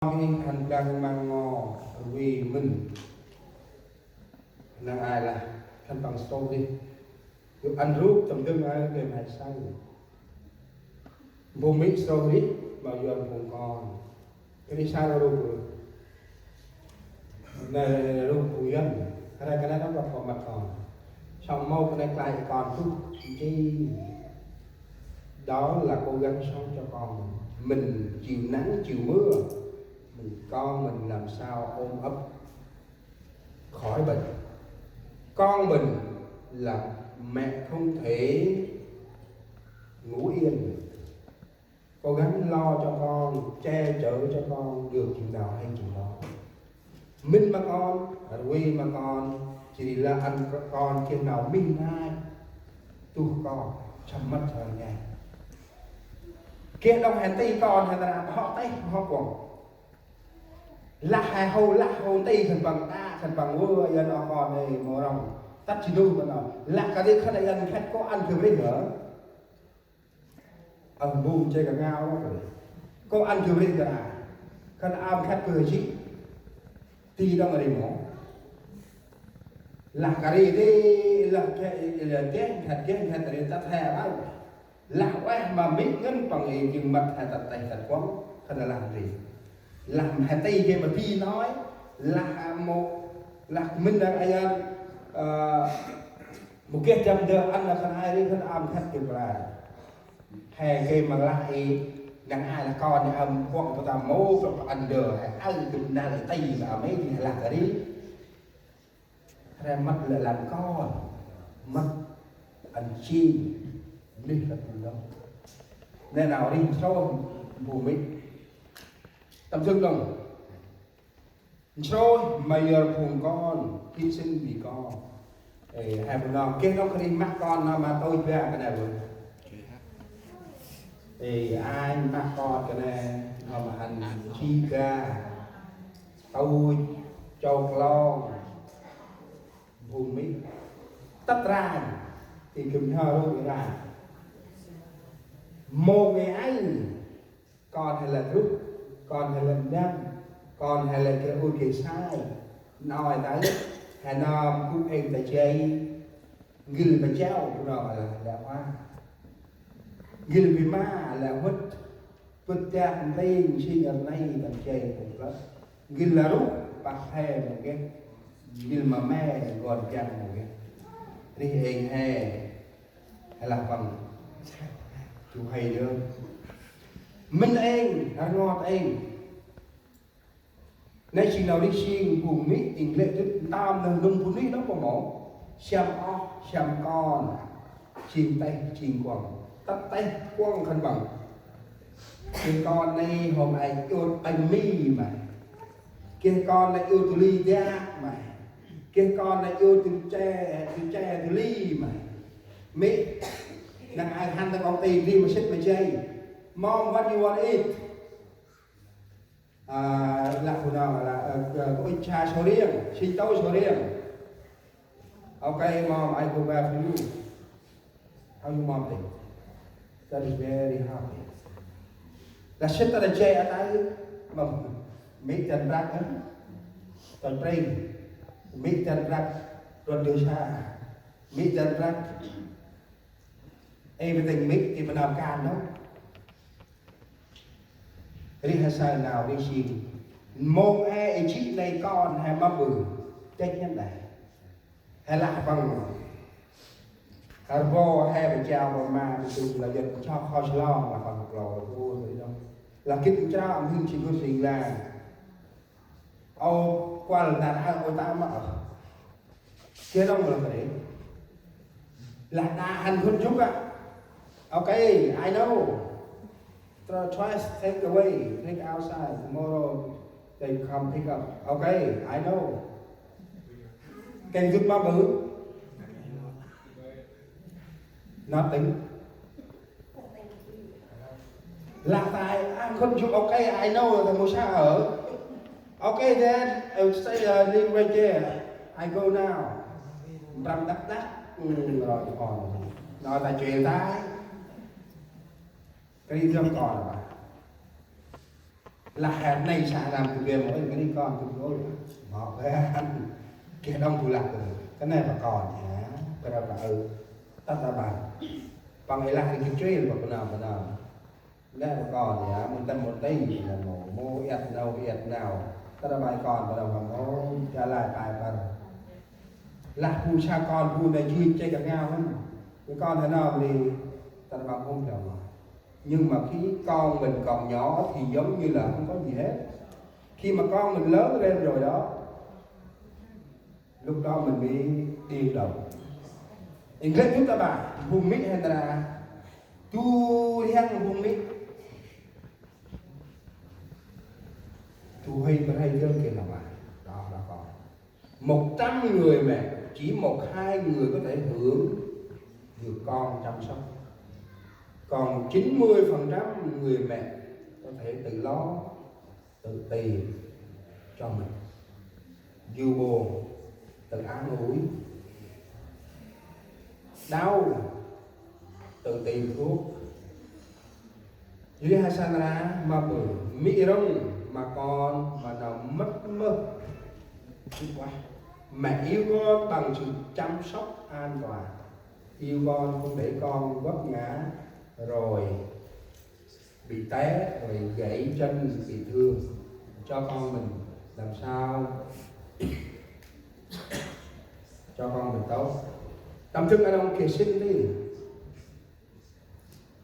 Hành đang mang ngò vì mình đang ai là thành bằng sâu đi được ăn rút tầm tương ai về mày sai bố mỹ sâu đi bao giờ cũng còn cái đi sai đâu rồi này luôn phụ dân cái này nó còn mặt còn xong mau cái này lại còn chút chi đó là cố gắng sống cho con mình chịu nắng chịu mưa con mình làm sao ôm ấp khỏi bệnh. Con mình là mẹ không thể ngủ yên, cố gắng lo cho con, che chở cho con được chừng nào hay chừng đó. Minh mà con, Quy mà con, chỉ là anh con khi nào minh ai tu con chăm mất thời ngày kia đông hèn ti con hay là họ tay họ quẳng là hai hầu là hầu tây thành bằng ta thành bằng vua giờ nó còn này mồ rồng tắt chỉ đu mà nó là cái đấy khách này khách có ăn thường đấy nữa ông buông chơi cả ngao đó rồi có ăn thường đấy cả khách am khách cười chứ ti đâu mà đi mỏ là cái đấy là cái khách này ta thè bao là quay mà biết ngân bằng gì nhưng mặt hay tật tay thật quá khách là làm gì làm hai tay kia mà thi nói là một là mình là ai một cái trăm giờ ăn là phần hai đi phần âm khách kiểu là hè kia mà lại ngắn ai là con thì âm quăng của ta mô và ăn được hay ăn được ra lại tay mà mấy thì là cái đi ra mắt lại làm con mắt ăn chim đi là từ đâu nên nào đi sâu bù mình tâm thương đồng rồi mày giờ cùng con hy sinh vì con hai bữa nào kia nó đi mắc con nó mà tôi ra cái này rồi thì ai mắc con cái này nó mà hành chi ra tôi châu lo vùng mỹ tất ra thì cầm thơ luôn ra một ngày anh con hay là rút con hay là đâm con hay là cái ôi cái sai nói đấy hay nó cũng em tại chơi gil mà treo của nó là đã hoa gil vì ma là vứt vứt ra thành tên sinh ở đây làm chơi cũng đó gil là rút bạc hè một cái gil mà mẹ còn chăng một cái đi hình hè hay là bằng chú hay nữa mình em đã ngọt em nay chỉ nào đi xiên cùng mít tình lệ tức tam nâng nông phụ nữ đó có mỏ xem o xem con chìm tay chìm quẳng tắt tay quăng khăn bằng cái con này hôm nay yêu anh mi mà cái con này yêu từ ly ra mà cái con này yêu từ tre từ ly mà mỹ đang ai hành ta con tìm đi mà xích mà chơi mong what you want to eat là phụ nào là có ít trà số riêng xin tấu số riêng okay mom I go back for you how you mom think that is very happy là xích ta là chơi ở đây mà mấy chân rác á toàn train mấy chân rác toàn điều xa mấy chân rác everything mấy thì mình làm can đó đi hay sai nào đi xin mong ai chị này con hay mà bự trách nhân này hay là bằng hay vô hay bị trao mà từ là dân cho kho lo mà còn một lò vô rồi đâu là cái trao ông hưng chỉ có gì là ô qua là ta ô ta mà ở kia đâu mà phải là ta hành con chút á okay I know try to take away, take outside. Tomorrow they come pick up. Okay, I know. Can you do my boo? Nothing. Là tại anh không chụp. Okay, I know là một sao ở. Okay then, I'll stay live right there. I go now. Răm đắp đắp. Rồi còn nói tại chuyện ta. Cái đi thương còn mà là hạt này xả làm từ kia mỗi cái đi con từ ngôi họ cái ăn kia đông thu lạc rồi cái này mà còn hả cái đó là tắt ra bàn bằng ấy là cái chơi là còn nào đây mà còn hả mình tâm một đây là mô yết nào tắt ra bài còn bắt đầu bằng mô trả lại bài phần là phu cha con phu này chưa chơi gặp nhau lắm cái con thế nào thì ta bằng không chồng mà nhưng mà khi con mình còn nhỏ thì giống như là không có gì hết. Khi mà con mình lớn lên rồi đó, lúc đó mình mới điên động. English chúng ta bảo bumi hay là tu yang bumi tu hay đơn kia là mà đó là con 100 người mà chỉ 1-2 người có thể hưởng được con chăm sóc, còn 90% người mẹ có thể tự lo tự tìm cho mình, dù buồn tự an ủi, đau tự tìm thuốc. Jadi Hasanah mà bự mỹ rong mà con mà nó mất mơ quá. Mẹ yêu con bằng sự chăm sóc an toàn, yêu con không để con vấp ngã rồi bị té rồi gãy chân bị thương, cho con mình làm sao cho con mình tốt. Tâm thức anh ông kể sinh đi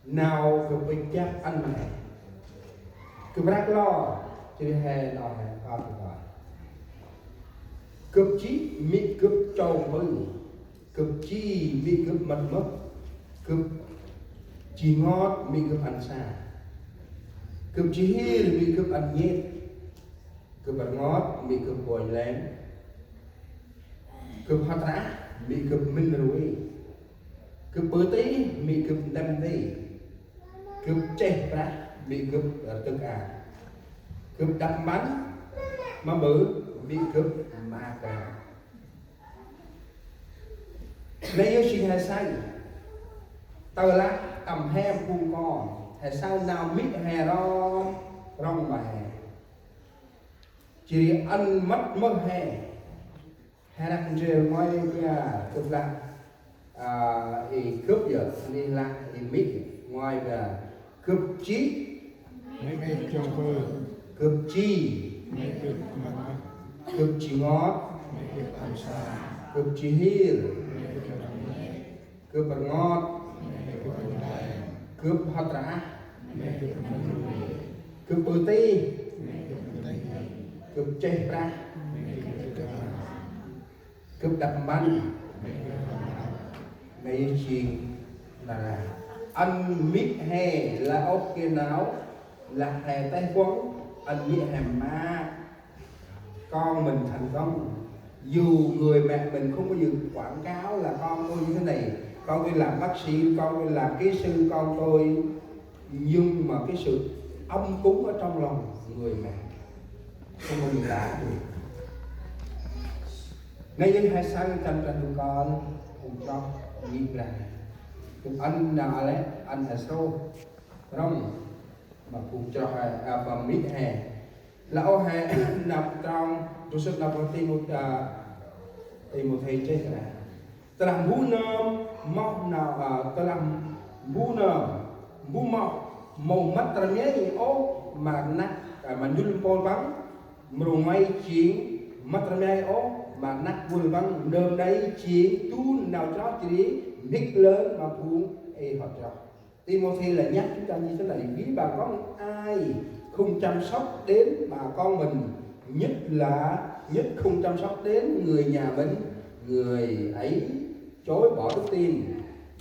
nào cứ bị chắc anh này cứ bắt lo chứ hay lo hay con rồi cướp chí mỹ cướp trâu mới cướp chi mỹ cướp mất mất cướp chi ngót mỹ cướp ăn xa cướp chi hiền mỹ cướp ăn nhét cướp ăn ngót mỹ cướp bồi lén cướp hạt rã mỹ cướp minh rồi cướp bơ tí mỹ cướp đâm tí cướp chết ra bị cướp tức cướp đập bắn mà bự bị cướp ma cả lấy yêu xin hay sai tờ lá tầm he phun con hay sao nào mít hè đó rong bài chỉ ăn mất mất hè đang chơi ngoài nhà cướp là cướp giờ đi là mít ngoài và cướp chí cướp chi cướp chi ngót cướp chi hiền cướp bằng ngót cướp hạt rã cướp bơ tí cướp chê ra cướp đập bắn này chuyện là anh mít hè là ok não là hè tay quấn anh mít hè ma con mình thành công dù người mẹ mình không bao giờ quảng cáo là con tôi như thế này, con tôi làm bác sĩ, con tôi làm kỹ sư, con tôi, nhưng mà cái sự âm cúng ở trong lòng người mẹ không bao giờ đã được. Ngay như hai sáng chân tụi con cùng cho nghĩ rằng anh nào đấy anh là sâu rong mà cùng cho và mít hè là ô hè nằm trong tôi sẽ nằm vào tìm một thầy chết là ta làm bún mọc nào ta làm bún mọc màu mắt ta nhé ô mà nát mà nhung pol vắng màu may chiến mắt ta nhé ô mà nát buồn vắng nơi đây chiến tu nào cho chỉ biết lớn mà buông họ cho Timothy là nhắc chúng ta như thế này: ví bà con ai không chăm sóc đến bà con mình, nhất không chăm sóc đến người nhà mình, người ấy chối bỏ đức tin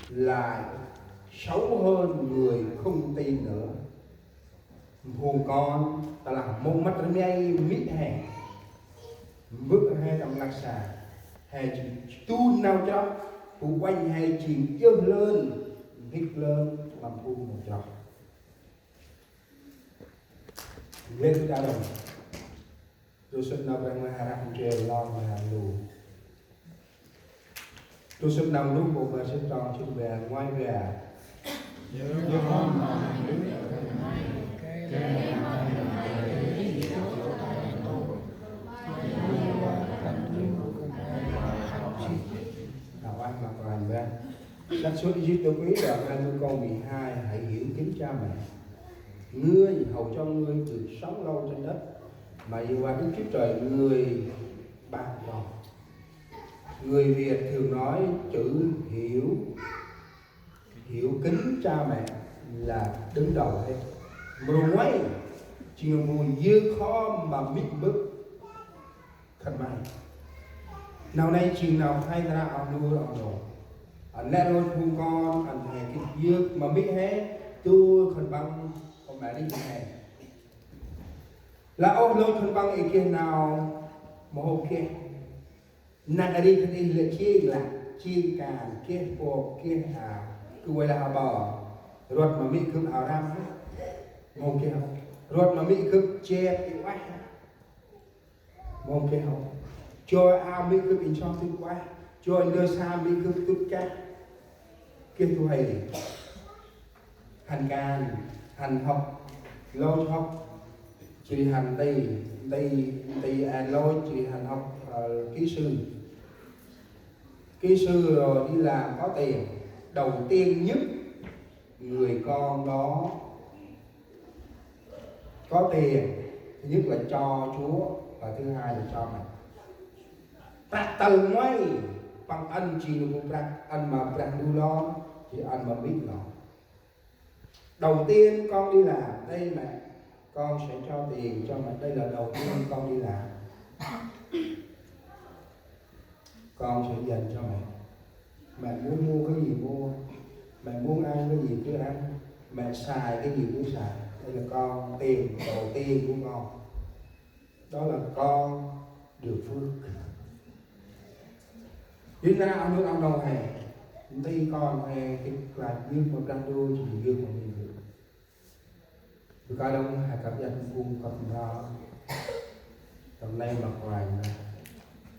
là xấu hơn người không tin nữa. Hồn con ta làm mông mắt ngay mít hè bước hai đồng lạc xà hay tu nào cho phụ quanh hay chìm chơi lên hít lên làm phu một trò lên ra đồng tôi xin nào rằng là harap chơi lo mà làm đủ tôi xin nằm lúc một và xin tròn xin về ngoài về Nào anh mặc lành ra. Sách xuất Ai-Cập quý đoạn 20 câu 12: hãy hiểu kính cha mẹ ngươi hầu cho ngươi được sống lâu trên đất mà yêu qua Đức Chúa Trời người ban cho. Người Việt thường nói chữ hiểu kính cha mẹ là đứng đầu hết. Mùi chiều mùi dư khó mà biết bước thật may. Nào nay chiều nào thay ra ông nuôi ông đồ anh lẽ rồi cùng con anh thầy cái dược mà biết hết tôi khẩn băng ông mẹ đi hè là ông lôi khẩn băng ý kiến nào mà hôm kia nặng đi thì đi là chiên càng kia bộ kia hào cứ quay là bò ruột mà mỹ cướp ảo ram mồm kia không ruột mà mỹ cướp che cái quái mồm kia không cho ao mỹ cướp in cho tôi quái cho đưa xa mỹ cướp tút cá kia tôi hay hành can hành học lôi học chỉ hành tây lôi chỉ hành học kỹ sư rồi đi làm có tiền. Đầu tiên nhất người con đó có tiền, thứ nhất là cho Chúa và thứ hai là cho mình. Ta tầng mấy bằng anh chỉ được một anh mà đu lo thì anh mà biết lo. Đầu tiên con đi làm đây mẹ, con sẽ cho tiền cho mẹ. Đây là đầu tiên con đi làm, con sẽ dành cho mẹ. Mẹ muốn mua cái gì mua, mẹ muốn ăn cái gì cứ ăn, mẹ xài cái gì cứ xài. Đây là con tiền đầu tiên của con, đó là con được phước. Đi ra ông nước ông đầu hè đi con hè cái là dương một trăm đô chỉ dương một mình được. Tôi coi đông hạt cảm nhận cùng cầm đó tầm nay mặc ngoài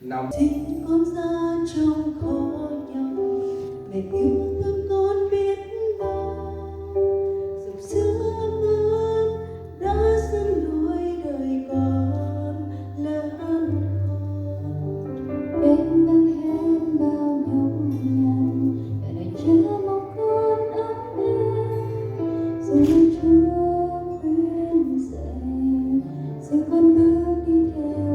nằm xin con ra trong khó nhọc, mẹ yêu thương con biết bao. Dòng sữa ấm đã dẫn lối đời con lớn con. Bên băng hẹn bao nhọc nhằn, cả đời chưa mong con ấm êm. Rồi Chúa khuyên dạy, rồi con bước đi theo.